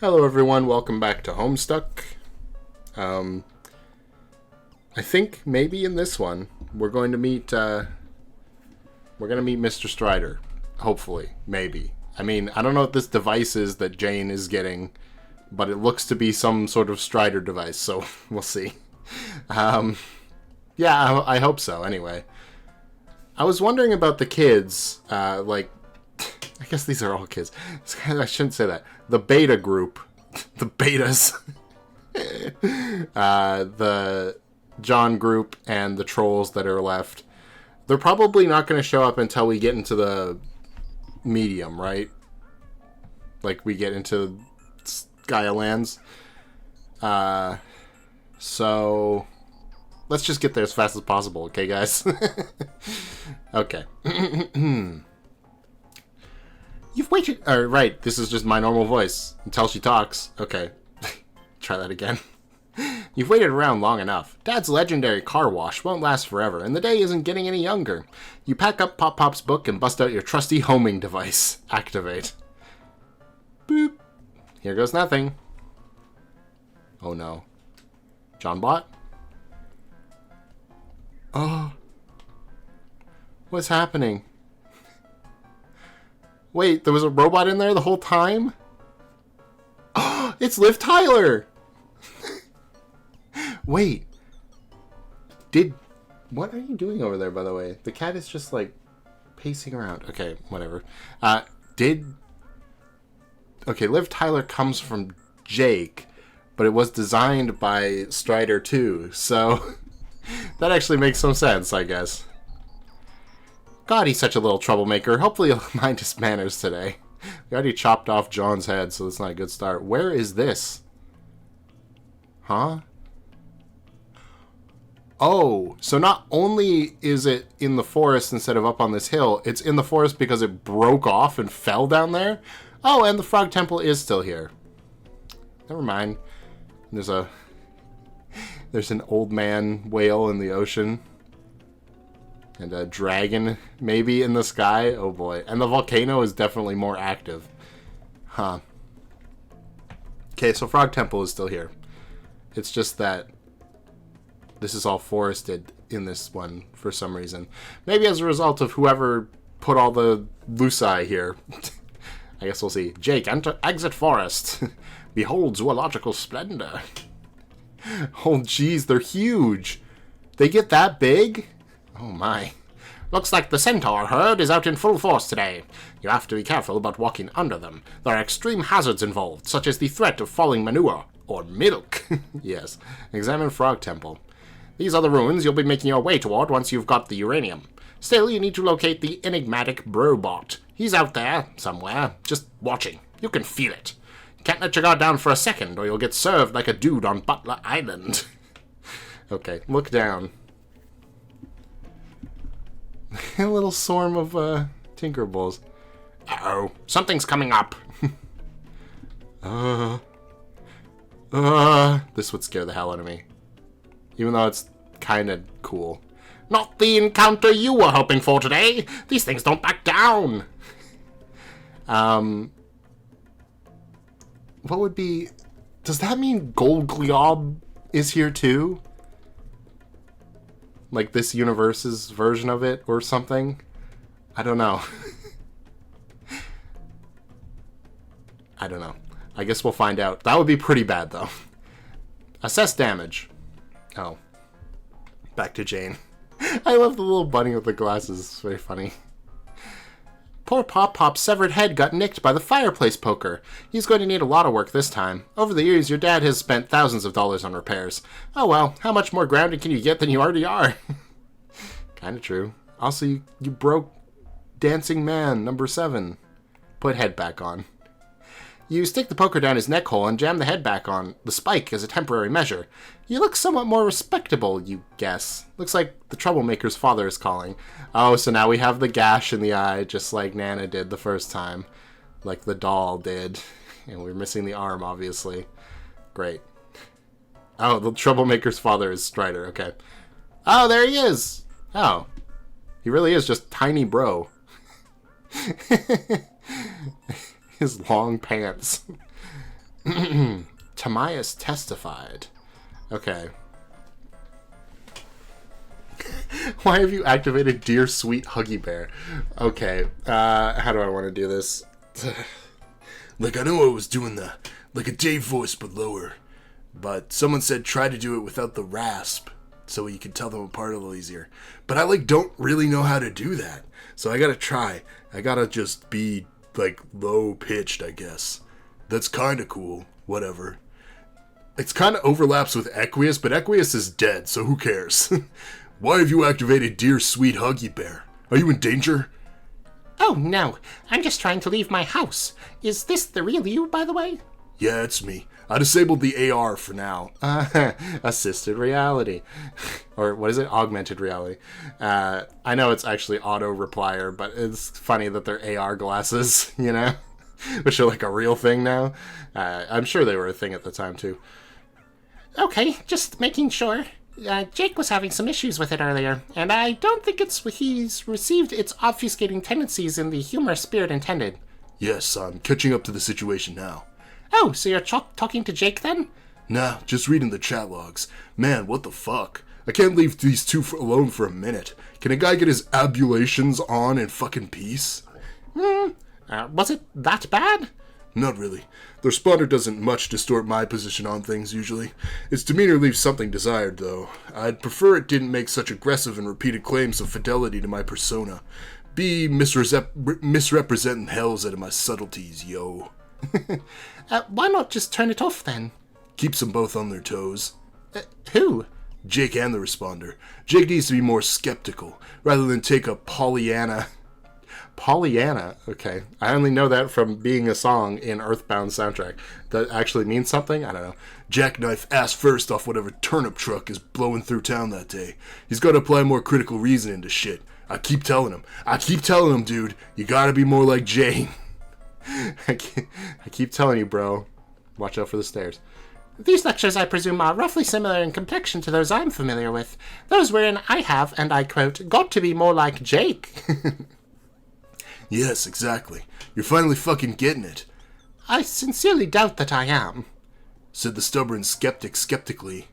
Hello everyone, welcome back to Homestuck. I think maybe in this one we're going to meet Mr. Strider. Hopefully, maybe. I mean, I don't know what this device is that Jane is getting, but it looks to be some sort of Strider device, so we'll see. Yeah, I hope so, anyway. I was wondering about the kids, I guess these are all kids. I shouldn't say that. The beta group. The betas. The John group and the trolls that are left. They're probably not going to show up until we get into the medium, right? Like we get into Skylands. So let's just get there as fast as possible, okay, guys? Okay. You've waited... right, this is just my normal voice until she talks. Okay. Try that again. You've waited around long enough. Dad's legendary car wash won't last forever, and the day isn't getting any younger. You pack up Pop Pop's book and bust out your trusty homing device. Activate. Boop. Here goes nothing. Oh no. John Bot? Oh. What's happening? Wait, there was a robot in there the whole time? Oh, it's Liv Tyler! Wait. What are you doing over there, by the way? The cat is just, like, pacing around. Okay, whatever. Okay, Liv Tyler comes from Jake, but it was designed by Strider too, so that actually makes some sense, I guess. God, he's such a little troublemaker. Hopefully he'll mind his manners today. We already chopped off John's head, so that's not a good start. Where is this? Huh? Oh, so not only is it in the forest instead of up on this hill, it's in the forest because it broke off and fell down there? Oh, and the Frog Temple is still here. Never mind. There's an old man whale in the ocean. And a dragon, maybe, in the sky. Oh, boy. And the volcano is definitely more active. Huh. Okay, so Frog Temple is still here. It's just that this is all forested in this one for some reason. Maybe as a result of whoever put all the Luci here. I guess we'll see. Jake, exit forest. Behold zoological splendor. Oh, jeez, they're huge. They get that big? Oh my. Looks like the centaur herd is out in full force today. You have to be careful about walking under them. There are extreme hazards involved, such as the threat of falling manure, or milk. Yes. Examine Frog Temple. These are the ruins you'll be making your way toward once you've got the uranium. Still, you need to locate the enigmatic Brobot. He's out there, somewhere, just watching. You can feel it. Can't let your guard down for a second, or you'll get served like a dude on Butler Island. Okay, look down. A little swarm of Tinkerbulls. Uh-oh, something's coming up. This would scare the hell out of me. Even though it's kind of cool. Not the encounter you were hoping for today. These things don't back down. What would be... Does that mean Gold Glob is here too? Like this universe's version of it or something? I don't know. I don't know. I guess we'll find out. That would be pretty bad, though. Assess damage. Oh. Back to Jane. I love the little bunny with the glasses. It's very funny. Poor Pop Pop's severed head got nicked by the fireplace poker. He's going to need a lot of work this time. Over the years, your dad has spent thousands of dollars on repairs. Oh well, how much more grounded can you get than you already are? Kinda true. Also, you broke Dancing Man, number 7. Put head back on. You stick the poker down his neck hole and jam the head back on the spike as a temporary measure. You look somewhat more respectable, you guess. Looks like the troublemaker's father is calling. Oh, so now we have the gash in the eye, just like Nana did the first time. Like the doll did. And we're missing the arm, obviously. Great. Oh, the troublemaker's father is Strider, okay. Oh, there he is! Oh. He really is just tiny bro. His long pants. Tamias testified. Okay. Why have you activated Dear Sweet Huggy Bear? Okay, how do I want to do this? Like, I know I was doing like a Dave voice, but lower. But someone said try to do it without the rasp, so you can tell them apart a little easier. But I, don't really know how to do that. So I gotta try. I gotta just be, low-pitched, I guess. That's kinda cool. Whatever. It's kinda overlaps with Equius, but Equius is dead, so who cares? Why have you activated Dear Sweet Huggy Bear? Are you in danger? Oh, no. I'm just trying to leave my house. Is this the real you, by the way? Yeah, it's me. I disabled the AR for now. Assisted reality. Or what is it? Augmented reality. I know it's actually auto-replier, but it's funny that they're AR glasses, you know? Which are like a real thing now. I'm sure they were a thing at the time, too. Okay, just making sure. Jake was having some issues with it earlier, and I don't think he's received its obfuscating tendencies in the humorous spirit intended. Yes, I'm catching up to the situation now. Oh, so you're talking to Jake then? Nah, just reading the chat logs. Man, what the fuck? I can't leave these two alone for a minute. Can a guy get his abulations on in fucking peace? Was it that bad? Not really. The responder doesn't much distort my position on things, usually. Its demeanor leaves something desired, though. I'd prefer it didn't make such aggressive and repeated claims of fidelity to my persona. Be misrepresenting hells out of my subtleties, yo. Why not just turn it off, then? Keeps them both on their toes. Who? Jake and the responder. Jake needs to be more skeptical, rather than take a Pollyanna. Pollyanna. Okay. I only know that from being a song in Earthbound soundtrack. That actually means something? I don't know. Jackknife ass first off whatever turnip truck is blowing through town that day. He's got to apply more critical reasoning to shit. I keep telling him, dude, you gotta be more like Jane. I keep telling you, bro. Watch out for the stairs. These lectures, I presume, are roughly similar in complexion to those I'm familiar with. Those wherein I have, and I quote, got to be more like Jake. Yes, exactly. You're finally fucking getting it. I sincerely doubt that I am, said the stubborn skeptic skeptically.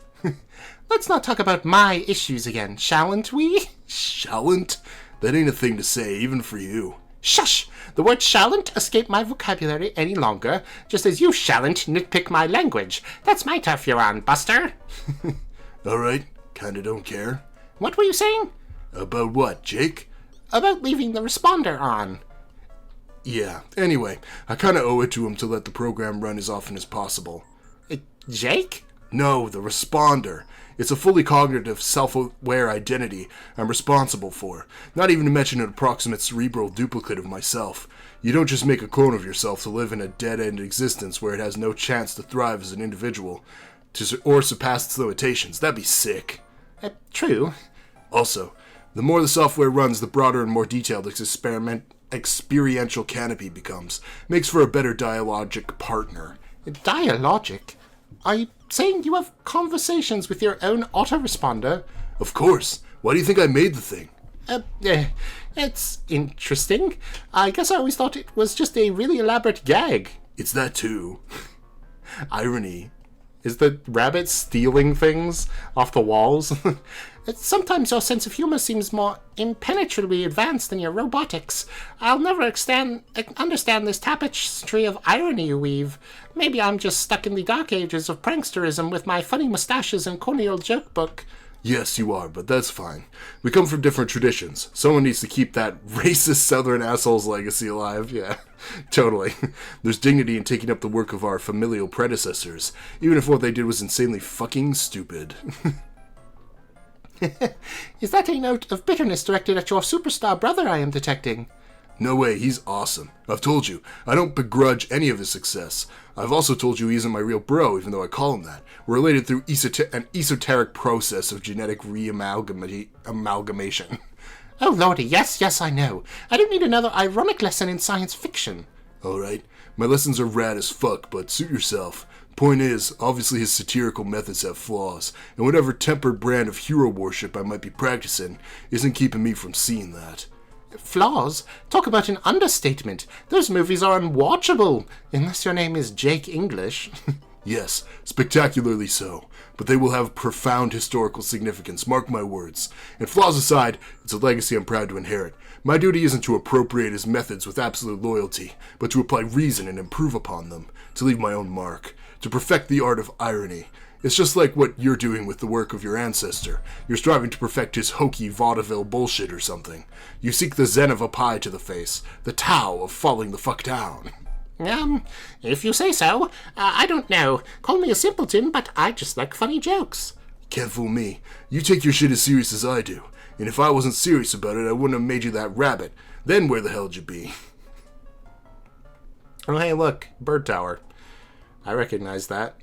Let's not talk about my issues again, shalln't we? Shallant? That ain't a thing to say, even for you. Shush! The word shallant escape my vocabulary any longer, just as you shallant nitpick my language. That's my turf you're on, Buster. Alright, kinda don't care. What were you saying? About what, Jake? About leaving the responder on. Yeah, anyway, I kinda owe it to him to let the program run as often as possible. Jake? No, the responder. It's a fully cognitive, self-aware identity I'm responsible for, not even to mention an approximate cerebral duplicate of myself. You don't just make a clone of yourself to live in a dead-end existence where it has no chance to thrive as an individual, or surpass its limitations. That'd be sick. True. Also, the more the software runs, the broader and more detailed its experiential canopy becomes. Makes for a better dialogic partner. Dialogic? Are you saying you have conversations with your own autoresponder? Of course. Why do you think I made the thing? It's interesting. I guess I always thought it was just a really elaborate gag. It's that too. Irony. Is the rabbit stealing things off the walls? Sometimes your sense of humor seems more impenetrably advanced than your robotics. I'll never understand this tapestry of irony you weave. Maybe I'm just stuck in the dark ages of pranksterism with my funny mustaches and corny old joke book. Yes, you are, but that's fine. We come from different traditions. Someone needs to keep that racist southern asshole's legacy alive. Yeah, totally. There's dignity in taking up the work of our familial predecessors, even if what they did was insanely fucking stupid. Is that a note of bitterness directed at your superstar brother I am detecting? No way, he's awesome. I've told you, I don't begrudge any of his success. I've also told you he isn't my real bro, even though I call him that. We're related through an esoteric process of genetic amalgamation. Oh lordy, yes, I know. I don't need another ironic lesson in science fiction. Alright, my lessons are rad as fuck, but suit yourself. Point is, obviously his satirical methods have flaws, and whatever tempered brand of hero worship I might be practicing isn't keeping me from seeing that. Flaws? Talk about an understatement. Those movies are unwatchable, unless your name is Jake English. Yes, spectacularly so. But they will have profound historical significance, mark my words. And flaws aside, it's a legacy I'm proud to inherit. My duty isn't to appropriate his methods with absolute loyalty, but to apply reason and improve upon them, to leave my own mark, to perfect the art of irony. It's just like what you're doing with the work of your ancestor. You're striving to perfect his hokey vaudeville bullshit or something. You seek the zen of a pie to the face, the Tao of falling the fuck down. If you say so. I don't know. Call me a simpleton, but I just like funny jokes. Can't fool me. You take your shit as serious as I do. And if I wasn't serious about it, I wouldn't have made you that rabbit. Then where the hell'd you be? Oh, hey, look. Bird Tower. I recognize that.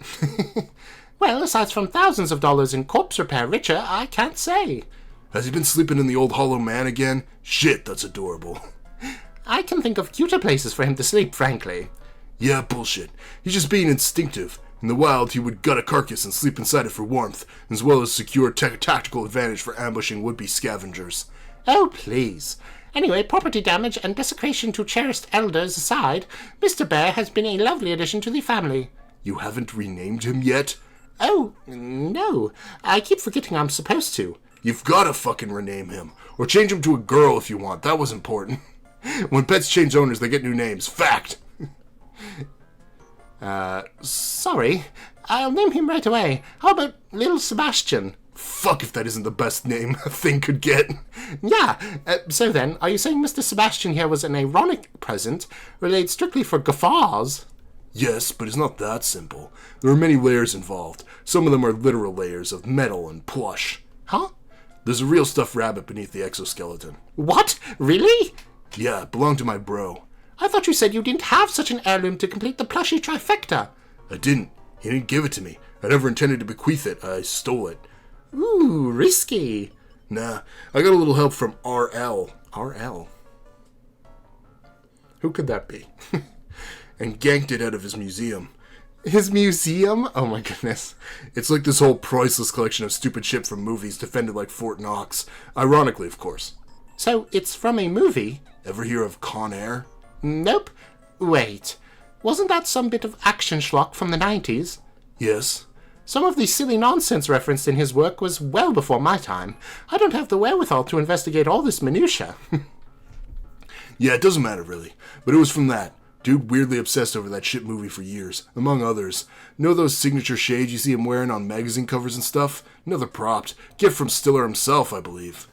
Well, aside from thousands of dollars in corpse repair richer, I can't say. Has he been sleeping in the old Hollow Man again? Shit, that's adorable. I can think of cuter places for him to sleep, frankly. Yeah, bullshit. He's just being instinctive. In the wild, he would gut a carcass and sleep inside it for warmth, as well as secure tactical advantage for ambushing would-be scavengers. Oh, please. Anyway, property damage and desecration to cherished elders aside, Mr. Bear has been a lovely addition to the family. You haven't renamed him yet? Oh, no. I keep forgetting I'm supposed to. You've gotta fucking rename him. Or change him to a girl if you want. That was important. When pets change owners, they get new names. Fact! Sorry. I'll name him right away. How about Little Sebastian? Fuck if that isn't the best name a thing could get. Yeah. So then, are you saying Mr. Sebastian here was an ironic present, relayed strictly for guffaws? Yes, but it's not that simple. There are many layers involved. Some of them are literal layers of metal and plush. Huh? There's a real stuffed rabbit beneath the exoskeleton. What? Really? Yeah, it belonged to my bro. I thought you said you didn't have such an heirloom to complete the plushy trifecta. I didn't. He didn't give it to me. I never intended to bequeath it. I stole it. Ooh, risky. Nah, I got a little help from RL. RL. Who could that be? And ganked it out of his museum. His museum? Oh my goodness. It's like this whole priceless collection of stupid shit from movies defended like Fort Knox. Ironically, of course. So it's from a movie? Ever hear of Con Air? Nope. Wait. Wasn't that some bit of action schlock from the 90s? Yes. Some of the silly nonsense referenced in his work was well before my time. I don't have the wherewithal to investigate all this minutia. Yeah, it doesn't matter really. But it was from that. Dude weirdly obsessed over that shit movie for years, among others. Know those signature shades you see him wearing on magazine covers and stuff? Another prop. Gift from Stiller himself, I believe.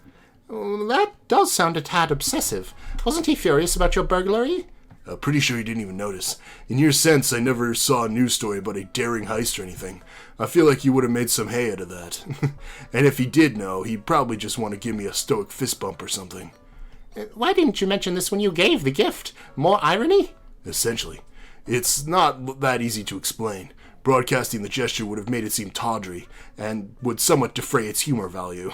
That does sound a tad obsessive. Wasn't he furious about your burglary? Pretty sure he didn't even notice. In years since, I never saw a news story about a daring heist or anything. I feel like he would have made some hay out of that. And if he did know, he'd probably just want to give me a stoic fist bump or something. Why didn't you mention this when you gave the gift? More irony? Essentially. It's not that easy to explain. Broadcasting the gesture would have made it seem tawdry, and would somewhat defray its humor value.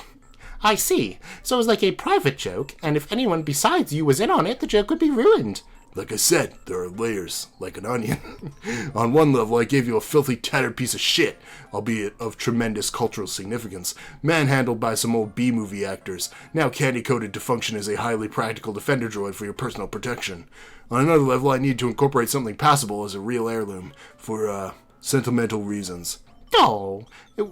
I see. So it was like a private joke, and if anyone besides you was in on it, the joke would be ruined. Like I said, there are layers, like an onion. On one level, I gave you a filthy, tattered piece of shit, albeit of tremendous cultural significance, manhandled by some old B-movie actors, now candy-coated to function as a highly practical defender droid for your personal protection. On another level, I need to incorporate something passable as a real heirloom, for, sentimental reasons. Oh,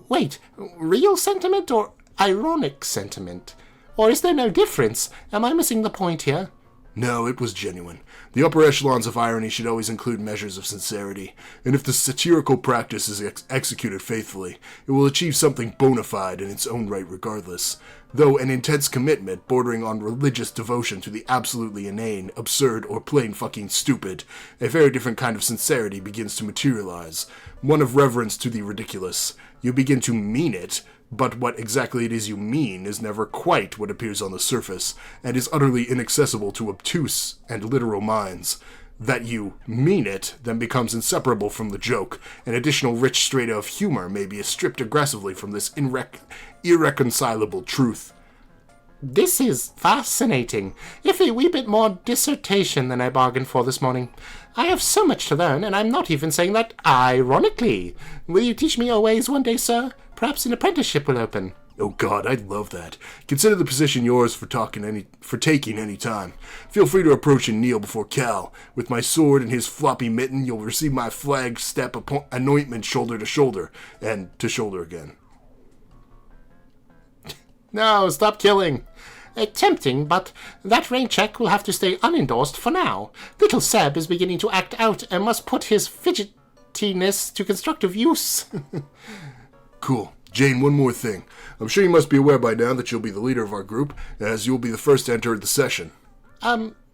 wait, real sentiment or ironic sentiment? Or is there no difference? Am I missing the point here? No, it was genuine. The upper echelons of irony should always include measures of sincerity, and if the satirical practice is executed faithfully, it will achieve something bona fide in its own right regardless. Though an intense commitment bordering on religious devotion to the absolutely inane, absurd, or plain fucking stupid, a very different kind of sincerity begins to materialize. One of reverence to the ridiculous. You begin to mean it, but what exactly it is you mean is never quite what appears on the surface, and is utterly inaccessible to obtuse and literal minds. That you mean it then becomes inseparable from the joke. An additional rich strata of humor may be stripped aggressively from this irreconcilable truth. This is fascinating, if a wee bit more dissertation than I bargained for this morning. I have so much to learn, and I'm not even saying that ironically. Will you teach me your ways one day, sir? Perhaps an apprenticeship will open. Oh God, I'd love that. Consider the position yours for taking any time. Feel free to approach and kneel before Cal. With my sword and his floppy mitten, you'll receive my flag step anointment shoulder to shoulder, and to shoulder again. No, stop killing. Tempting, but that rain check will have to stay unendorsed for now. Little Seb is beginning to act out and must put his fidgetiness to constructive use. Cool. Jane, one more thing. I'm sure you must be aware by now that you'll be the leader of our group, as you'll be the first to enter the session.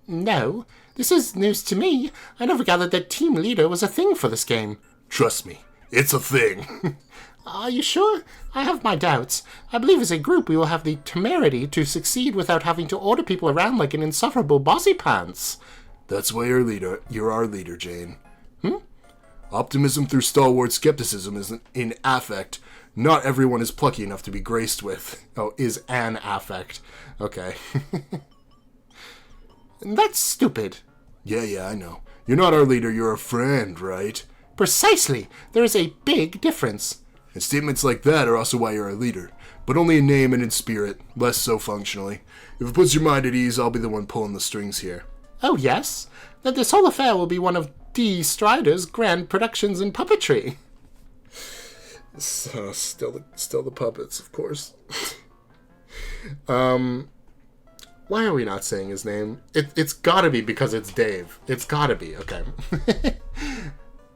No. This is news to me. I never gathered that team leader was a thing for this game. Trust me, it's a thing. Are you sure? I have my doubts. I believe as a group we will have the temerity to succeed without having to order people around like an insufferable bossy pants. That's why you're our leader, Jane. Optimism through stalwart skepticism is in affect. Not everyone is plucky enough to be graced with. Oh, is an affect. Okay. That's stupid. Yeah, I know. You're not our leader, you're a friend, right? Precisely. There is a big difference. And statements like that are also why you're our leader. But only in name and in spirit, less so functionally. If it puts your mind at ease, I'll be the one pulling the strings here. Oh, yes? Then this whole affair will be one of D. Strider's grand productions in puppetry. So, still the puppets, of course. Why are we not saying his name? It's gotta be because it's Dave. It's gotta be, okay.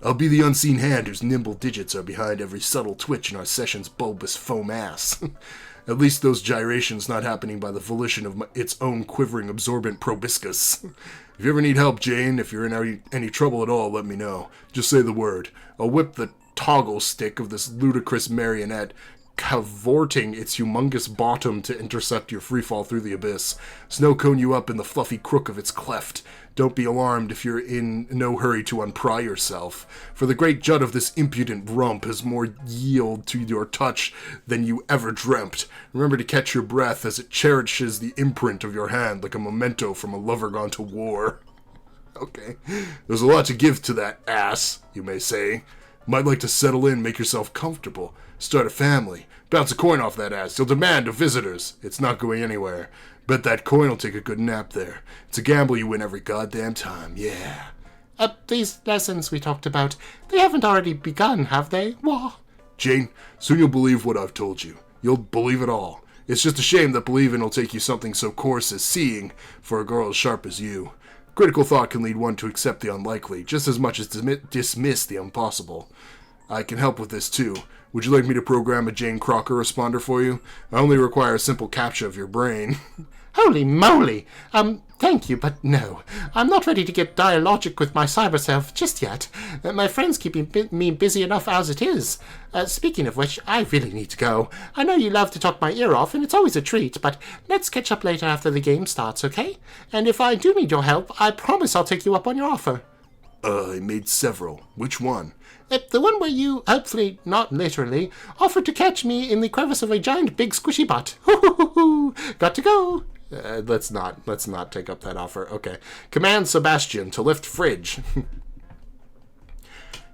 I'll be the unseen hand whose nimble digits are behind every subtle twitch in our session's bulbous foam ass. At least those gyrations not happening by the volition of its own quivering absorbent proboscis. If you ever need help, Jane, if you're in any trouble at all, let me know. Just say the word. I'll whip the toggle stick of this ludicrous marionette, cavorting its humongous bottom to intercept your freefall through the abyss. Snow cone you up in the fluffy crook of its cleft. Don't be alarmed if you're in no hurry to unpry yourself, for the great jut of this impudent rump has more yield to your touch than you ever dreamt. Remember to catch your breath as it cherishes the imprint of your hand like a memento from a lover gone to war. Okay, there's a lot to give to that ass, you may say. Might like to settle in, make yourself comfortable, start a family, bounce a coin off that ass, you'll demand of visitors. It's not going anywhere. Bet that coin will take a good nap there. It's a gamble you win every goddamn time, yeah. These lessons we talked about, they haven't already begun, have they? Wah. Jane, soon you'll believe what I've told you. You'll believe it all. It's just a shame that believing will take you something so coarse as seeing for a girl as sharp as you. Critical thought can lead one to accept the unlikely, just as much as dismiss the impossible. I can help with this, too. Would you like me to program a Jane Crocker responder for you? I only require a simple captcha of your brain. Holy moly! Thank you, but no. I'm not ready to get dialogic with my cyber self just yet. My friend's keeping me busy enough as it is. Speaking of which, I really need to go. I know you love to talk my ear off, and it's always a treat, but let's catch up later after the game starts, okay? And if I do need your help, I promise I'll take you up on your offer. I made several. Which one? The one where you, hopefully not literally, offered to catch me in the crevice of a giant big squishy butt. Hoo-hoo-hoo-hoo! Got to go! Let's not take up that offer. Okay. Command Sebastian to lift fridge.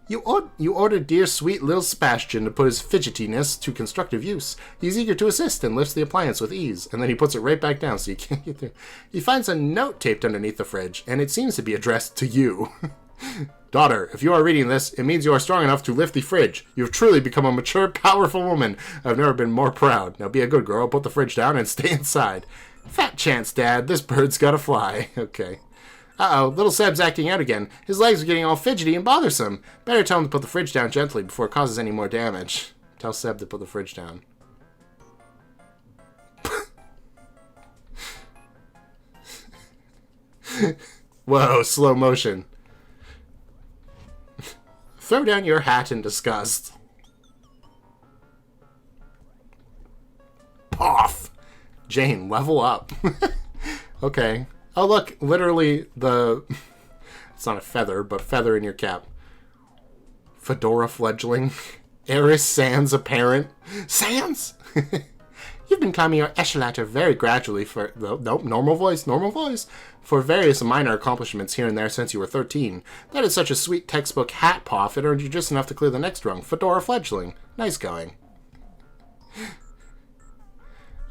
You ordered dear sweet little Sebastian to put his fidgetiness to constructive use. He's eager to assist and lifts the appliance with ease, and then he puts it right back down so you can't get through. He finds a note taped underneath the fridge, and it seems to be addressed to you. Daughter, if you are reading this, it means you are strong enough to lift the fridge. You have truly become a mature, powerful woman. I've never been more proud. Now be a good girl, put the fridge down, and stay inside. Fat chance, Dad. This bird's gotta fly. Okay. Uh-oh, little Seb's acting out again. His legs are getting all fidgety and bothersome. Better tell him to put the fridge down gently before it causes any more damage. Tell Seb to put the fridge down. Whoa, slow motion. Throw down your hat in disgust. Poff! Jane, level up. Okay. Oh, look, literally the... It's not a feather, but feather in your cap. Fedora fledgling. Eris Sans apparent. Sans? You've been climbing your echelon very gradually for... Nope, normal voice. For various minor accomplishments here and there since you were 13. That is such a sweet textbook hat poff, it earned you just enough to clear the next rung. Fedora fledgling. Nice going.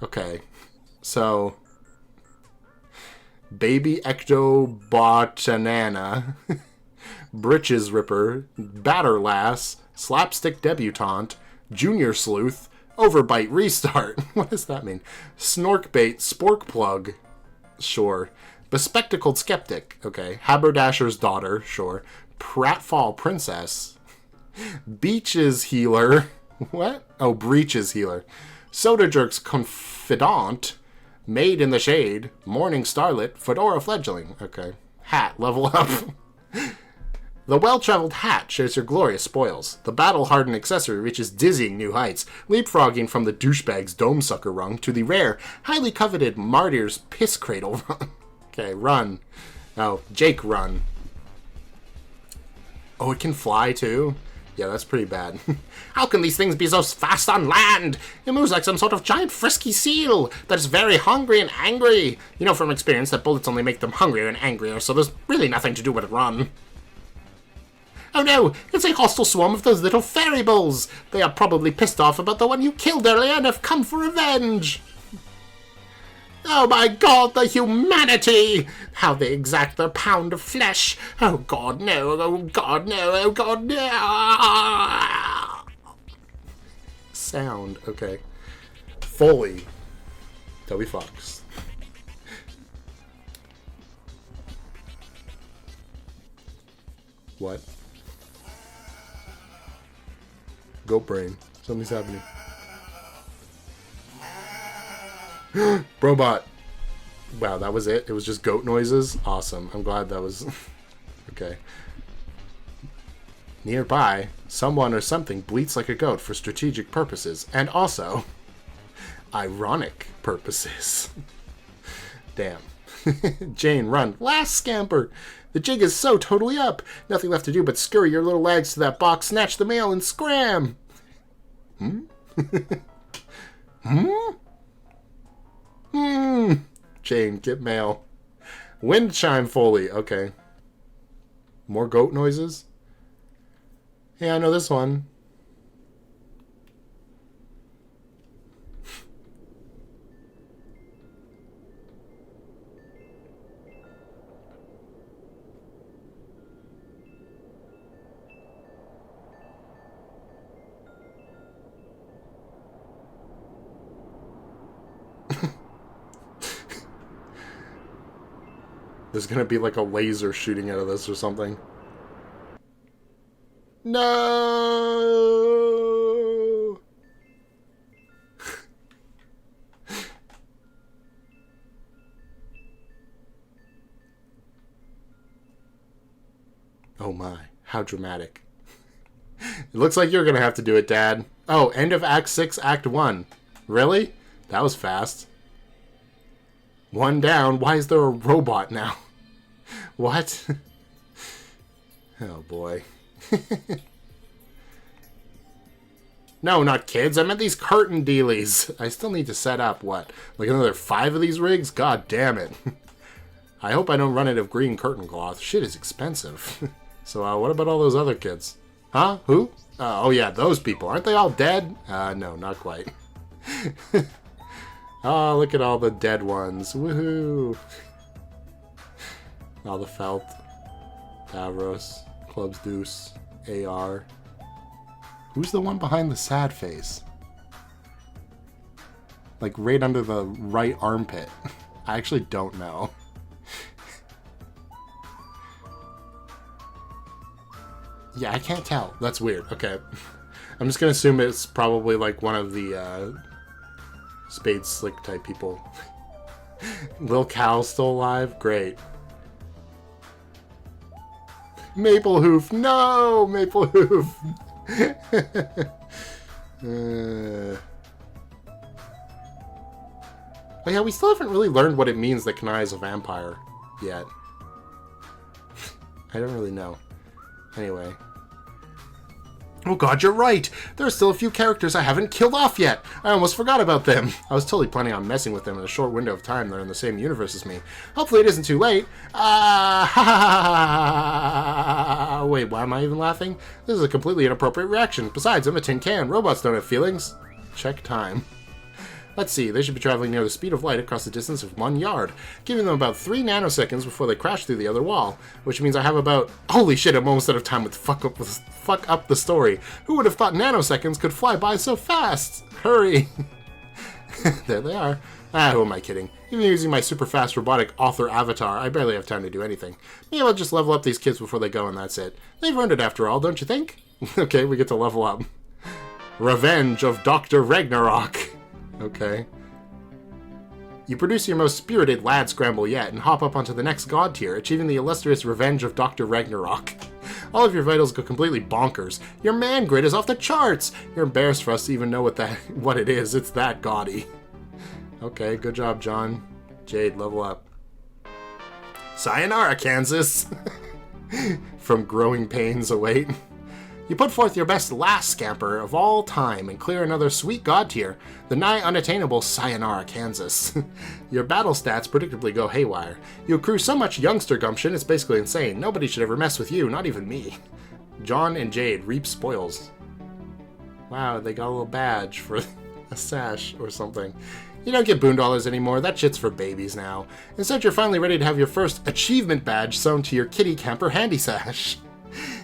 Okay. So, Baby Ectobotanana, Britches Ripper, Batter Lass, Slapstick Debutante, Junior Sleuth, Overbite Restart. What does that mean? Snorkbait Spork Plug. Sure. Bespectacled Skeptic. Okay. Haberdasher's Daughter. Sure. Pratfall Princess. Beaches Healer. What? Oh, Breaches Healer. Soda Jerk's Confidant. Maid in the Shade. Morning Starlet. Fedora Fledgling. Okay. Hat. Level up. The well-traveled hat shares your glorious spoils. The battle-hardened accessory reaches dizzying new heights, leapfrogging from the douchebag's dome sucker rung to the rare, highly coveted martyr's piss cradle rung. Okay, run. Oh, Jake, run. Oh, it can fly too? Yeah, that's pretty bad. How can these things be so fast on land? It moves like some sort of giant frisky seal that is very hungry and angry. You know from experience that bullets only make them hungrier and angrier, so there's really nothing to do but run. Oh no, it's a hostile swarm of those little fairy bulls. They are probably pissed off about the one you killed earlier and have come for revenge. Oh my god, the humanity! How they exact their pound of flesh. Oh god, no, oh god, no, oh god, no. Sound, okay. Foley. Toby Fox. What? Goat brain. Something's happening. Robot. Wow, that was it? It was just goat noises? Awesome. I'm glad that was... Okay. Nearby, someone or something bleats like a goat for strategic purposes, and also ironic purposes. Damn. Jane, run. Last scamper! The jig is so totally up. Nothing left to do but scurry your little legs to that box, snatch the mail, and scram. Jane, get mail. Wind chime Foley. Okay. More goat noises? Yeah, I know this one. There's gonna be like a laser shooting out of this or something. No! Oh my, how dramatic. It looks like you're gonna have to do it, Dad. Oh, end of Act 6, Act 1. Really? That was fast. One down. Why is there a robot now? What? Oh, boy. No, not kids. I meant these curtain dealies. I still need to set up, what? Like another 5 of these rigs? God damn it. I hope I don't run out of green curtain cloth. Shit is expensive. So, what about all those other kids? Huh? Who? Oh, yeah, those people. Aren't they all dead? No, not quite. Oh, look at all the dead ones. Woohoo! All the Felt, Davros, Clubs Deuce, AR. Who's the one behind the sad face? Like right under the right armpit. I actually don't know. Yeah, I can't tell. That's weird. Okay. I'm just gonna assume it's probably like one of the Spade Slick type people. Lil Cal's still alive? Great. Maple Hoof! No! Maple Hoof! Oh yeah, we still haven't really learned what it means that Kanai is a vampire yet. I don't really know. Anyway. Oh god, you're right! There are still a few characters I haven't killed off yet! I almost forgot about them! I was totally planning on messing with them in a short window of time they're in the same universe as me. Hopefully it isn't too late. Wait, why am I even laughing? This is a completely inappropriate reaction. Besides, I'm a tin can. Robots don't have feelings. Check time. Let's see, they should be traveling near the speed of light across a distance of 1 yard, giving them about 3 nanoseconds before they crash through the other wall, which means I have about... Holy shit, I'm almost out of time with fuck up the story. Who would have thought nanoseconds could fly by so fast? Hurry! There they are. Who am I kidding? Even using my super fast robotic author avatar, I barely have time to do anything. Maybe I'll just level up these kids before they go and that's it. They've earned it after all, don't you think? Okay, we get to level up. Revenge of Dr. Ragnarok. Okay. You produce your most spirited lad scramble yet and hop up onto the next god tier, achieving the illustrious Revenge of Dr. Ragnarok. All of your vitals go completely bonkers. Your man grid is off the charts. You're embarrassed for us to even know what it is. It's that gaudy. Okay, good job, John. Jade, level up. Sayonara, Kansas. From growing pains await. You put forth your best last scamper of all time and clear another sweet god tier, the nigh unattainable Sayonara, Kansas. Your battle stats predictably go haywire. You accrue so much youngster gumption, it's basically insane. Nobody should ever mess with you, not even me. John and Jade reap spoils. Wow, they got a little badge for a sash or something. You don't get boondollars anymore, that shit's for babies now. Instead, you're finally ready to have your first achievement badge sewn to your kitty camper handy sash.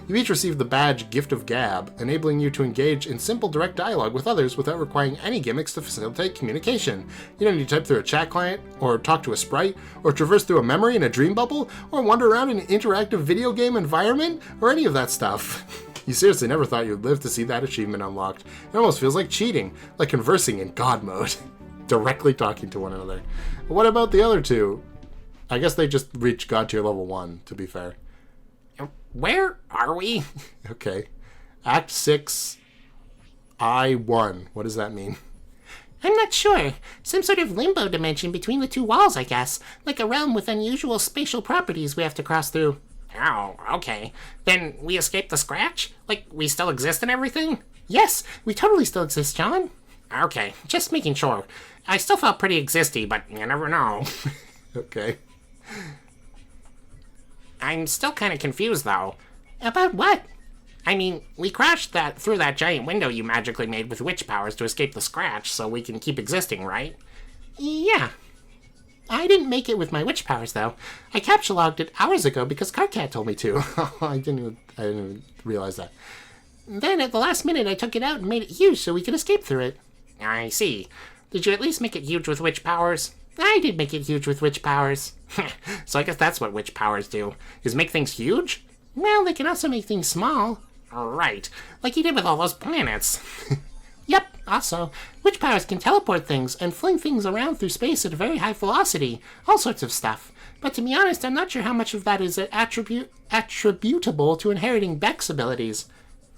You each receive the badge Gift of Gab, enabling you to engage in simple direct dialogue with others without requiring any gimmicks to facilitate communication. You don't need to type through a chat client, or talk to a sprite, or traverse through a memory in a dream bubble, or wander around in an interactive video game environment, or any of that stuff. You seriously never thought you'd live to see that achievement unlocked. It almost feels like cheating, like conversing in God mode. Directly talking to one another. But what about the other two? I guess they just reached God tier level 1, to be fair. Where are we? Okay. Act 6, I-1. What does that mean? I'm not sure. Some sort of limbo dimension between the two walls, I guess. Like a realm with unusual spatial properties we have to cross through. Oh, okay. Then we escaped the scratch? Like, we still exist and everything? Yes, we totally still exist, John. Okay, just making sure. I still felt pretty existy, but you never know. Okay. I'm still kind of confused, though. About what? I mean, we crashed through that giant window you magically made with witch powers to escape the scratch, so we can keep existing, right? Yeah. I didn't make it with my witch powers, though. I capture logged it hours ago because Carcat told me to. I didn't even realize that. Then at the last minute, I took it out and made it huge so we could escape through it. I see. Did you at least make it huge with witch powers? I did make it huge with witch powers. So I guess that's what witch powers do, is make things huge? Well, they can also make things small. Right, like you did with all those planets. Yep, also, witch powers can teleport things and fling things around through space at a very high velocity. All sorts of stuff. But to be honest, I'm not sure how much of that is attributable to inheriting Beck's abilities.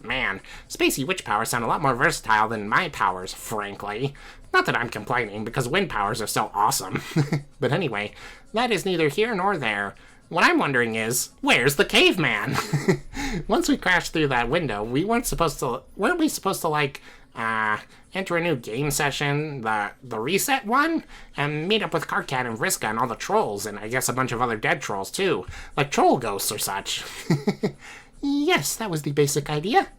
Man, spacey witch powers sound a lot more versatile than my powers, frankly. Not that I'm complaining, because wind powers are so awesome. But anyway, that is neither here nor there. What I'm wondering is, where's the caveman? Once we crashed through that window, weren't we supposed to like, enter a new game session, the reset one, and meet up with Carcat and Vriska and all the trolls, and I guess a bunch of other dead trolls too, like troll ghosts or such. Yes, that was the basic idea.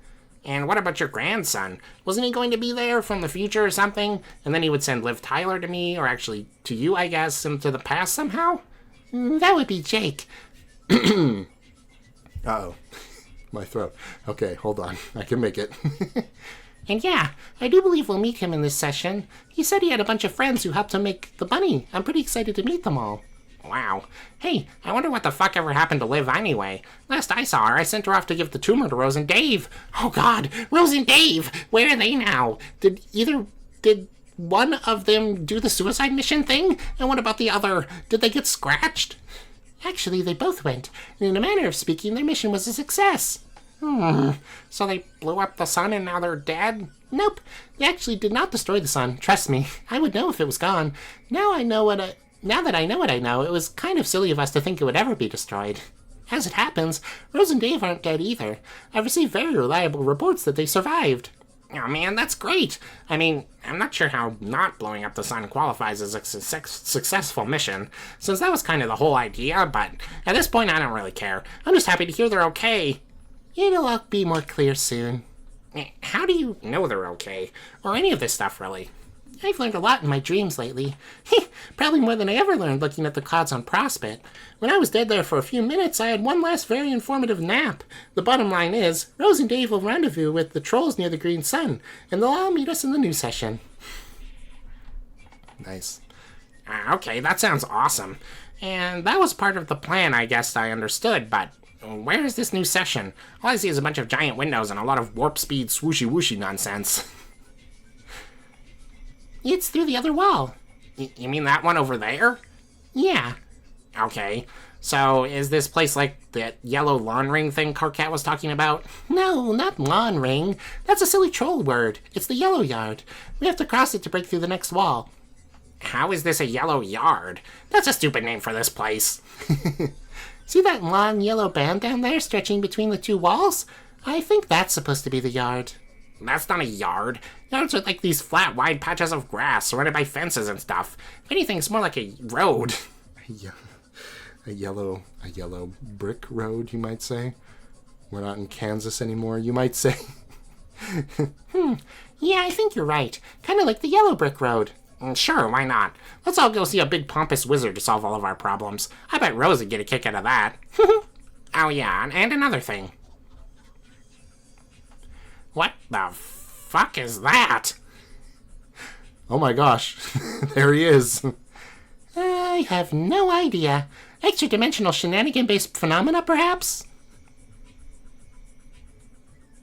And what about your grandson? Wasn't he going to be there from the future or something? And then he would send Liv Tyler to me, or actually to you, I guess, into the past somehow? That would be Jake. Uh-oh. My throat. Okay, hold on. I can make it. And yeah, I do believe we'll meet him in this session. He said he had a bunch of friends who helped him make the bunny. I'm pretty excited to meet them all. Wow. Hey, I wonder what the fuck ever happened to Liv anyway. Last I saw her, I sent her off to give the tumor to Rose and Dave. Oh god, Rose and Dave! Where are they now? Did one of them do the suicide mission thing? And what about the other? Did they get scratched? Actually, they both went. And in a manner of speaking, their mission was a success. So they blew up the sun and now they're dead? Nope. They actually did not destroy the sun. Trust me. I would know if it was gone. Now that I know what I know, it was kind of silly of us to think it would ever be destroyed. As it happens, Rose and Dave aren't dead either. I've received very reliable reports that they survived. Oh man, that's great. I mean, I'm not sure how not blowing up the sun qualifies as a successful mission, since that was kind of the whole idea, but at this point I don't really care. I'm just happy to hear they're okay. It'll all be more clear soon. How do you know they're okay? Or any of this stuff, really? I've learned a lot in my dreams lately. Probably more than I ever learned looking at the clouds on Prospect. When I was dead there for a few minutes, I had one last very informative nap. The bottom line is, Rose and Dave will rendezvous with the trolls near the Green Sun, and they'll all meet us in the new session. Nice. Okay, that sounds awesome. And that was part of the plan, I guess I understood, but where is this new session? All I see is a bunch of giant windows and a lot of warp speed swooshy-wooshy nonsense. It's through the other wall. You mean that one over there? Yeah. Okay, so is this place like that yellow lawn ring thing Carcat was talking about? No, not lawn ring. That's a silly troll word. It's the yellow yard. We have to cross it to break through the next wall. How is this a yellow yard? That's a stupid name for this place. See that long yellow band down there stretching between the two walls? I think that's supposed to be the yard. That's not a yard. Yards are like these flat, wide patches of grass surrounded by fences and stuff. If anything, it's more like a road. Yeah. A yellow brick road, you might say. We're not in Kansas anymore, you might say. Yeah, I think you're right. Kind of like the yellow brick road. Sure, why not? Let's all go see a big pompous wizard to solve all of our problems. I bet Rose would get a kick out of that. Oh yeah, and another thing. What the fuck is that? Oh my gosh. There he is. I have no idea. Extra-dimensional shenanigan-based phenomena, perhaps?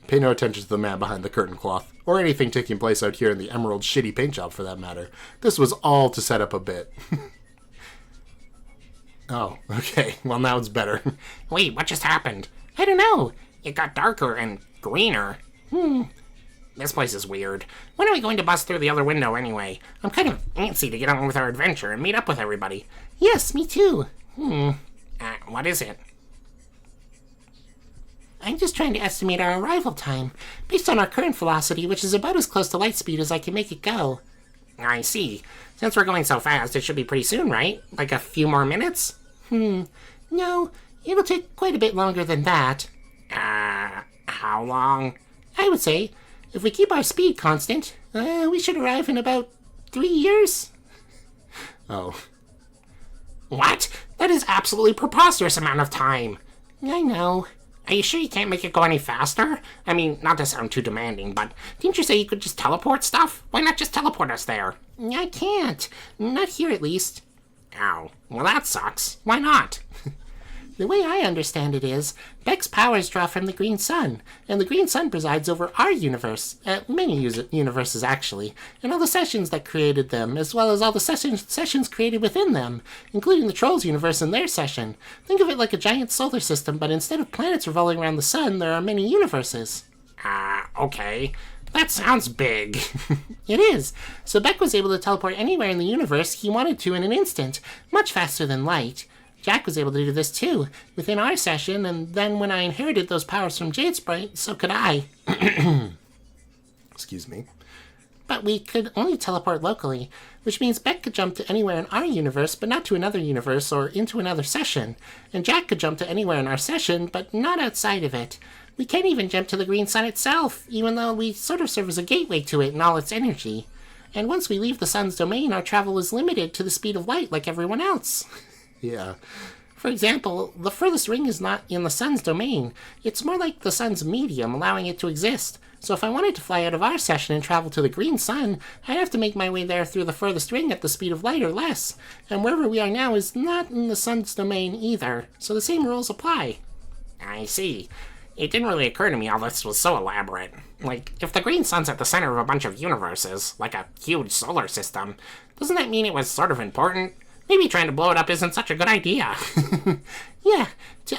Pay no attention to the man behind the curtain cloth, or anything taking place out here in the Emerald shitty paint job for that matter. This was all to set up a bit. Oh, okay. Well, now it's better. Wait, what just happened? I don't know. It got darker and greener. This place is weird. When are we going to bust through the other window anyway? I'm kind of antsy to get on with our adventure and meet up with everybody. Yes, me too. What is it? I'm just trying to estimate our arrival time, based on our current velocity, which is about as close to light speed as I can make it go. I see. Since we're going so fast, it should be pretty soon, right? Like a few more minutes? No, it'll take quite a bit longer than that. How long? I would say, if we keep our speed constant, we should arrive in about 3 years. Oh. What? That is absolutely preposterous amount of time. I know. Are you sure you can't make it go any faster? I mean, not to sound too demanding, but didn't you say you could just teleport stuff? Why not just teleport us there? I can't. Not here, at least. Ow. Well, that sucks. Why not? The way I understand it is, Beck's powers draw from the Green Sun, and the Green Sun presides over our universe, many universes actually, and all the sessions that created them, as well as all the sessions created within them, including the Trolls universe and their session. Think of it like a giant solar system, but instead of planets revolving around the sun, there are many universes. Okay. That sounds big. It is. So Beck was able to teleport anywhere in the universe he wanted to in an instant, much faster than light. Jack was able to do this too, within our session, and then when I inherited those powers from Jade Sprite, so could I. Excuse me. But we could only teleport locally, which means Beck could jump to anywhere in our universe, but not to another universe or into another session. And Jack could jump to anywhere in our session, but not outside of it. We can't even jump to the Green Sun itself, even though we sort of serve as a gateway to it and all its energy. And once we leave the sun's domain, our travel is limited to the speed of light like everyone else. Yeah. For example, the furthest ring is not in the sun's domain. It's more like the sun's medium, allowing it to exist. So if I wanted to fly out of our session and travel to the Green Sun, I'd have to make my way there through the furthest ring at the speed of light or less. And wherever we are now is not in the sun's domain either, so the same rules apply. I see. It didn't really occur to me all this was so elaborate. Like, if the Green Sun's at the center of a bunch of universes, like a huge solar system, doesn't that mean it was sort of important? Maybe trying to blow it up isn't such a good idea. Yeah,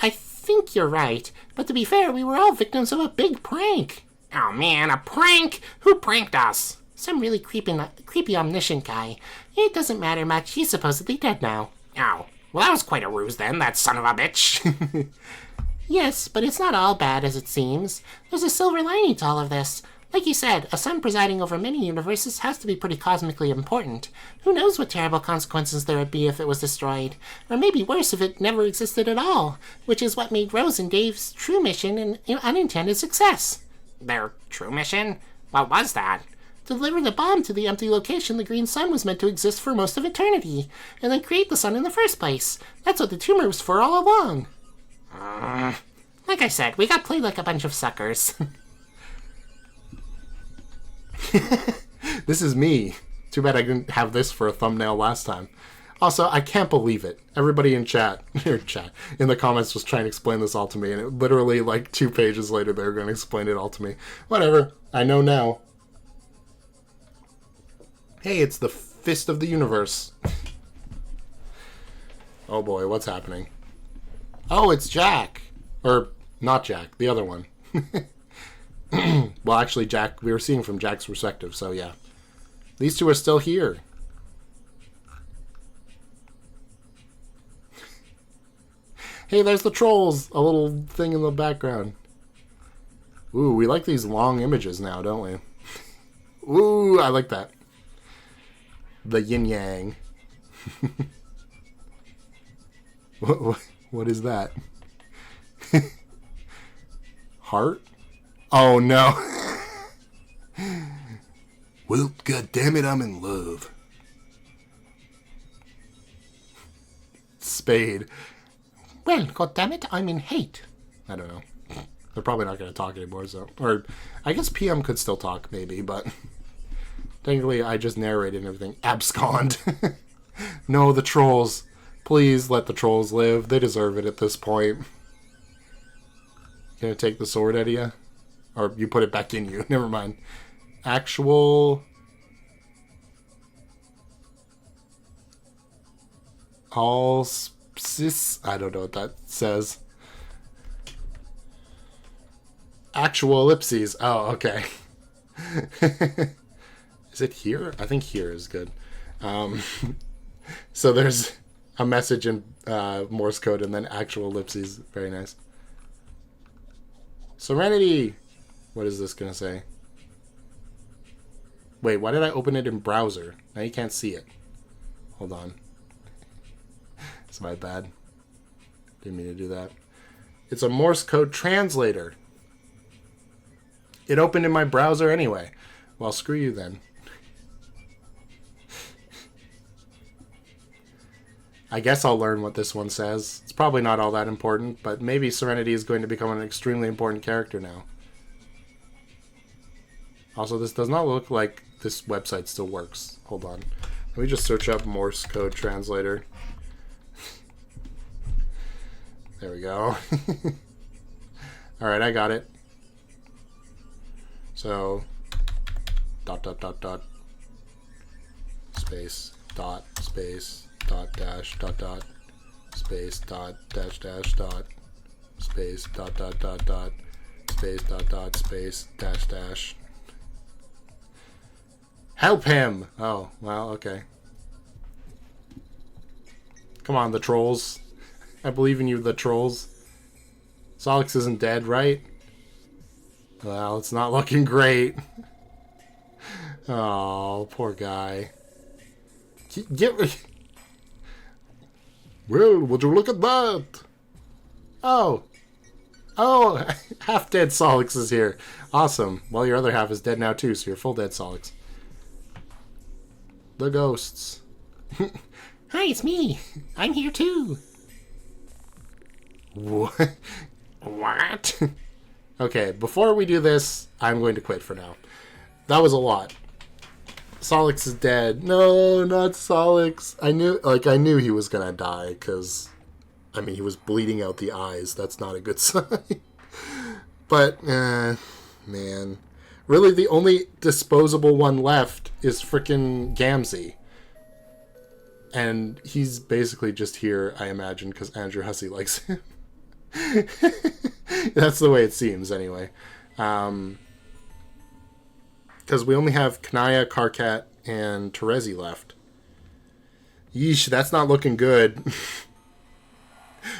I think you're right. But to be fair, we were all victims of a big prank. Oh man, a prank? Who pranked us? Some really creepy omniscient guy. It doesn't matter much. He's supposedly dead now. Oh, well that was quite a ruse then, that son of a bitch. Yes, but it's not all bad as it seems. There's a silver lining to all of this. Like you said, a sun presiding over many universes has to be pretty cosmically important. Who knows what terrible consequences there would be if it was destroyed? Or maybe worse if it never existed at all, which is what made Rose and Dave's true mission an unintended success. Their true mission? What was that? deliver the bomb to the empty location the green sun was meant to exist for most of eternity, and then create the sun in the first place. That's what the tumor was for all along. Like I said, we got played like a bunch of suckers. This is me. Too bad I didn't have this for a thumbnail last time. Also, I can't believe it. Everybody in in the comments was trying to explain this all to me, and it literally, like, 2 pages later, they were going to explain it all to me. Whatever. I know now. Hey, it's the fist of the universe. Oh boy, what's happening? Oh, it's Jack. Or, not Jack, the other one. Well, actually, Jack, we were seeing from Jack's perspective, so yeah. These two are still here. Hey, there's the trolls! A little thing in the background. Ooh, we like these long images now, don't we? Ooh, I like that. The yin-yang. What is that? Heart? Oh, no. Well, goddammit, I'm in love. Spade. Well, goddammit, I'm in hate. I don't know. They're probably not going to talk anymore, so... Or, I guess PM could still talk, maybe, but... Technically, I just narrated everything. Abscond. No, the trolls. Please let the trolls live. They deserve it at this point. Gonna take the sword out of you? Or you put it back in you. Never mind. Actual... All... I don't know what that says. Actual ellipses. Oh, okay. Is it here? I think here is good. So there's a message in Morse code and then actual ellipses. Very nice. Serenity! What is this going to say? Wait, why did I open it in browser? Now you can't see it. Hold on. It's my bad. Didn't mean to do that. It's a Morse code translator. It opened in my browser anyway. Well, screw you then. I guess I'll learn what this one says. It's probably not all that important, but maybe Serenity is going to become an extremely important character now. Also, this does not look like this website still works. Hold on. Let me just search up Morse code translator. There we go. Alright, I got it. So, dot, space, dot, space, dot, dash, dot, space, dot, dash, dot, space, dot, space, dot, space, dash. Help him! Oh, well, okay. Come on, the trolls. I believe in you, the trolls. Solix isn't dead, right? Well, it's not looking great. Oh, poor guy. Get me. Well, would you look at that? Oh. Oh, half dead Solix is here. Awesome. Well, your other half is dead now too, so you're full dead Solix. The ghosts. Hi, it's me. I'm here too. What? What? Okay, before we do this, I'm going to quit for now. That was a lot. Solix is dead. No, not Solix. I knew he was gonna die, because, I mean, he was bleeding out the eyes. That's not a good sign. But, man. Really, the only disposable one left is frickin' Gamzee. And he's basically just here, I imagine, because Andrew Hussey likes him. That's the way it seems, anyway. Because we only have Kanaya, Karkat, and Terezi left. Yeesh, that's not looking good.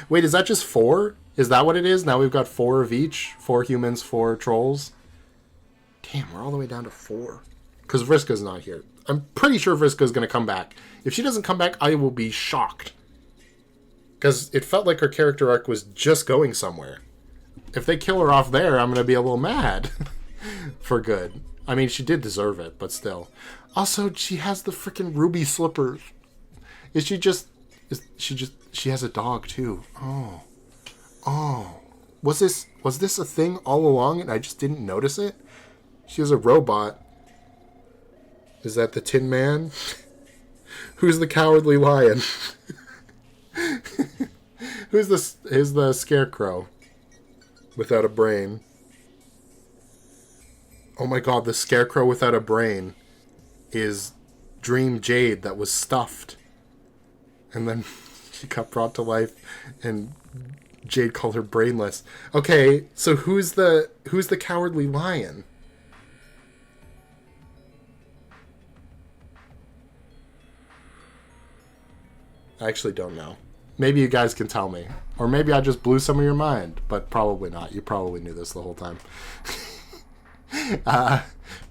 Wait, is that just 4? Is that what it is? Now we've got 4 of each? 4 humans, 4 trolls? Damn, we're all the way down to 4. Because Vriska's not here. I'm pretty sure Vriska's going to come back. If she doesn't come back, I will be shocked. Because it felt like her character arc was just going somewhere. If they kill her off there, I'm going to be a little mad. For good. I mean, she did deserve it, but still. Also, she has the freaking ruby slippers. She has a dog too. Oh. Was this a thing all along and I just didn't notice it? She has a robot. Is that the Tin Man? Who's the Cowardly Lion? Who's the Scarecrow without a brain? Oh my god, the Scarecrow without a brain is Dream Jade that was stuffed. And then she got brought to life and Jade called her brainless. Okay, so who's the Cowardly Lion? I actually don't know. Maybe you guys can tell me. Or maybe I just blew some of your mind, but probably not. You probably knew this the whole time.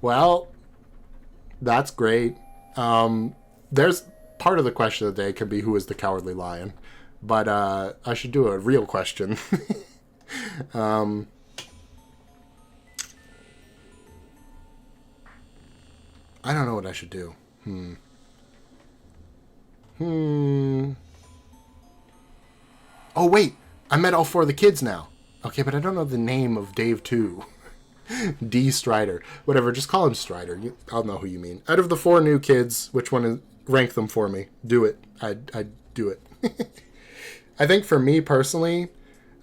Well, that's great. There's part of the question of the day can be who is the Cowardly Lion, but I should do a real question. I don't know what I should do. Oh wait, I met all 4 of the kids now. Okay, but I don't know the name of Dave 2. D. Strider. Whatever, just call him Strider. I'll know who you mean. Out of the 4 new kids, which one is... Rank them for me. Do it. I'd do it. I think for me personally,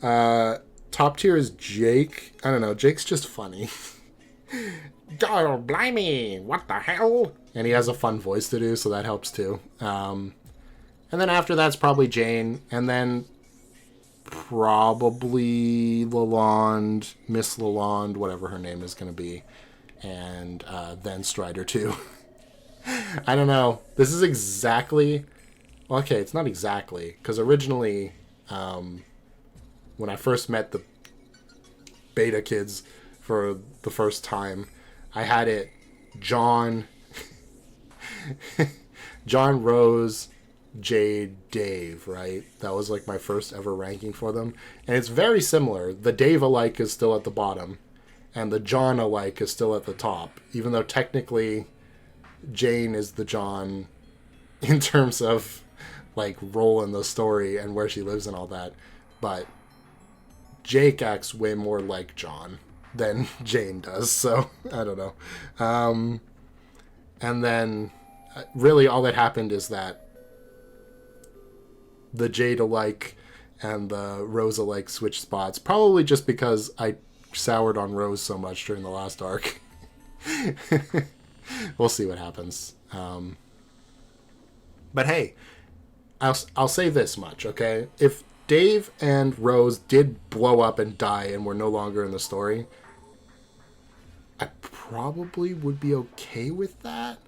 top tier is Jake. I don't know. Jake's just funny. Oh, blimey. What the hell? And he has a fun voice to do, so that helps too. And then after that's probably Jane. And then probably Lalonde, Miss Lalonde, whatever her name is going to be. And then Strider too. I don't know. This is exactly... Well, okay, it's not exactly. Because originally, when I first met the beta kids for the first time, I had it John, Rose, Jade, Dave, right? That was like my first ever ranking for them. And it's very similar. The Dave alike is still at the bottom. And the John alike is still at the top. Even though technically... Jane is the John in terms of like role in the story and where she lives and all that, but Jake acts way more like John than Jane does, so I don't know. And then really all that happened is that the Jade alike and the Rose alike switched spots, probably just because I soured on Rose so much during the last arc. We'll see what happens. But hey, I'll say this much, okay? If Dave and Rose did blow up and die and were no longer in the story, I probably would be okay with that.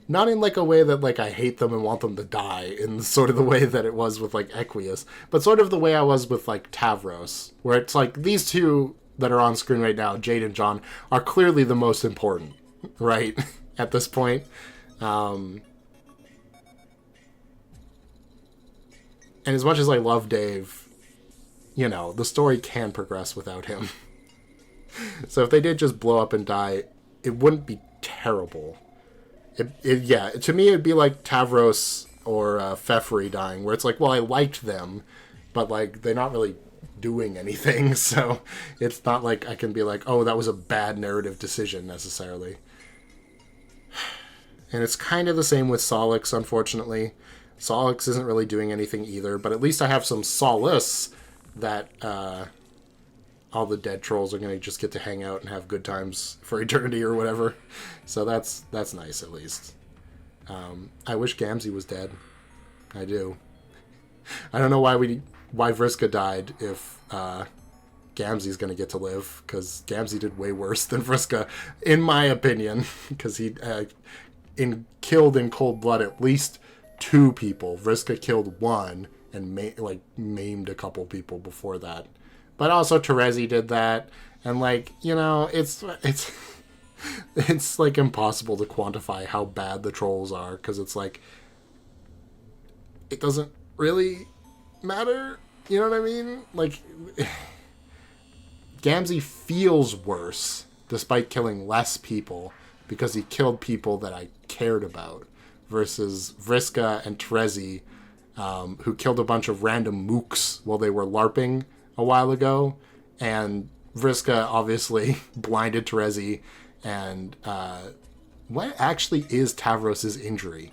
Not in like a way that like I hate them and want them to die, in sort of the way that it was with like Equius, but sort of the way I was with like Tavros, where it's like these two that are on screen right now, Jade and John, are clearly the most important. Right at this point. And as much as I love Dave, you know, the story can progress without him. So if they did just blow up and die, it wouldn't be terrible. Yeah, to me it'd be like Tavros or Fefri dying, where it's like, well, I liked them, but like they're not really doing anything, so it's not like I can be like, oh, that was a bad narrative decision necessarily. And it's kind of the same with Solix, unfortunately. Solix isn't really doing anything either, but at least I have some solace that all the dead trolls are going to just get to hang out and have good times for eternity or whatever. So that's nice, at least. I wish Gamzee was dead. I do. I don't know why Vriska died if Gamzee's going to get to live, because Gamzee did way worse than Vriska, in my opinion, because he killed in cold blood at least 2 people. Vriska killed 1 and maimed a couple people before that. But also Terezi did that, and like, you know, it's like impossible to quantify how bad the trolls are, because it's like it doesn't really matter. You know what I mean? Like, Gamzee feels worse despite killing less people because he killed people that I cared about, versus Vriska and Terezi, who killed a bunch of random mooks while they were LARPing a while ago, and Vriska obviously blinded Terezi, and what actually is Tavros's injury?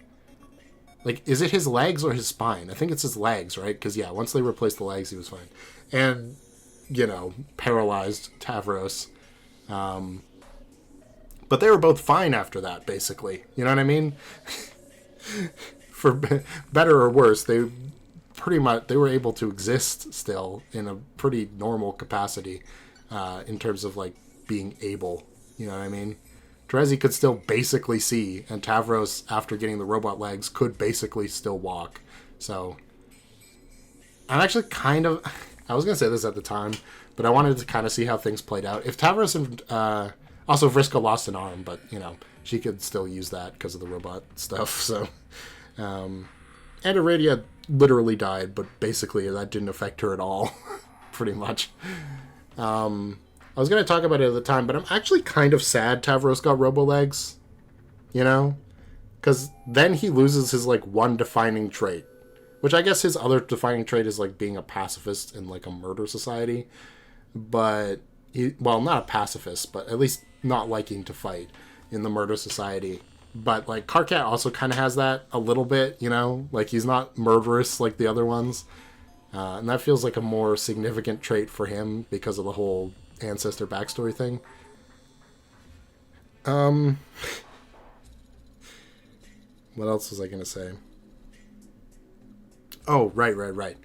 Like, is it his legs or his spine? I think it's his legs, right? Because, yeah, once they replaced the legs, he was fine. And, you know, paralyzed Tavros. But they were both fine after that, basically. You know what I mean? For better or worse, they were able to exist still in a pretty normal capacity in terms of, like, being able. You know what I mean? Terezi could still basically see, and Tavros, after getting the robot legs, could basically still walk. So, I'm actually kind of... I was going to say this at the time, but I wanted to kind of see how things played out. If Tavros and... also, Vriska lost an arm, but, you know, she could still use that because of the robot stuff, so... and Iradia literally died, but basically that didn't affect her at all, pretty much. I was going to talk about it at the time, but I'm actually kind of sad Tavros got robo-legs, you know? Because then he loses his, like, one defining trait. Which I guess his other defining trait is, like, being a pacifist in, like, a murder society. But, well, not a pacifist, but at least not liking to fight in the murder society. But, like, Karkat also kind of has that a little bit, you know? Like, he's not murderous like the other ones. And that feels like a more significant trait for him because of the whole ancestor backstory thing. What else was I going to say? Oh, right.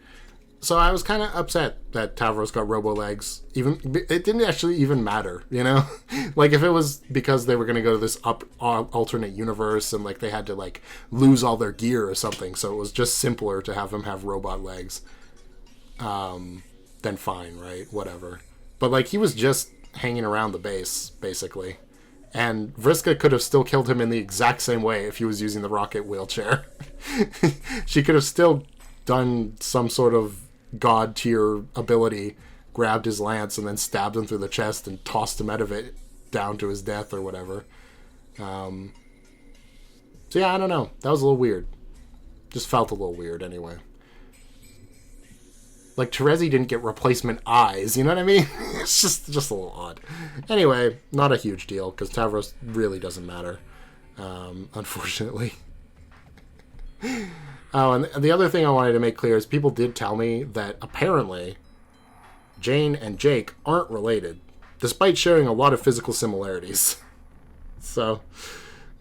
So I was kind of upset that Tavros got robo-legs. It didn't actually even matter, you know? Like, if it was because they were going to go to this alternate universe and, like, they had to, like, lose all their gear or something, so it was just simpler to have him have robot legs, then fine, right? Whatever. But, like, he was just hanging around the base, basically. And Vriska could have still killed him in the exact same way if he was using the rocket wheelchair. She could have still done some sort of god tier ability, grabbed his lance and then stabbed him through the chest and tossed him out of it down to his death or whatever. So yeah, I don't know. That was a little weird. Just felt a little weird anyway. Like, Terezi didn't get replacement eyes, you know what I mean? It's just a little odd. Anyway, not a huge deal, because Tavros really doesn't matter, unfortunately. Oh, and the other thing I wanted to make clear is people did tell me that apparently Jane and Jake aren't related, despite sharing a lot of physical similarities. So,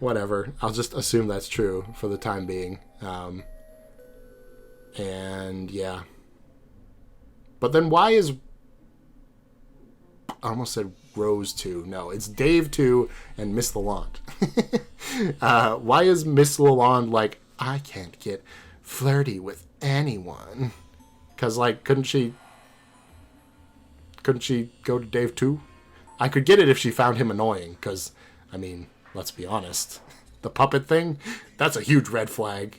whatever. I'll just assume that's true for the time being. And, yeah. But then why is... I almost said Rose 2. No, it's Dave 2 and Miss Lalonde. Why is Miss Lalonde like, I can't get flirty with anyone? Because, like, couldn't she go to Dave 2? I could get it if she found him annoying, because, I mean, let's be honest. The puppet thing, that's a huge red flag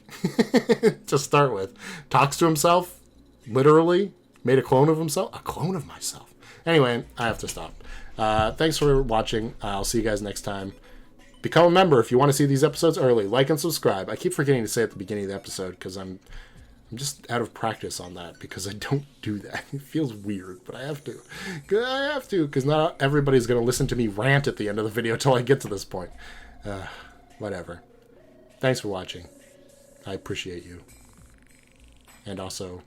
to start with. Talks to himself, literally. Made a clone of himself? A clone of myself. Anyway, I have to stop. Thanks for watching. I'll see you guys next time. Become a member if you want to see these episodes early. Like and subscribe. I keep forgetting to say at the beginning of the episode because I'm just out of practice on that because I don't do that. It feels weird, but I have to. I have to because not everybody's going to listen to me rant at the end of the video until I get to this point. Whatever. Thanks for watching. I appreciate you. And also...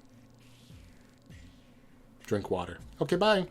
drink water. Okay, bye.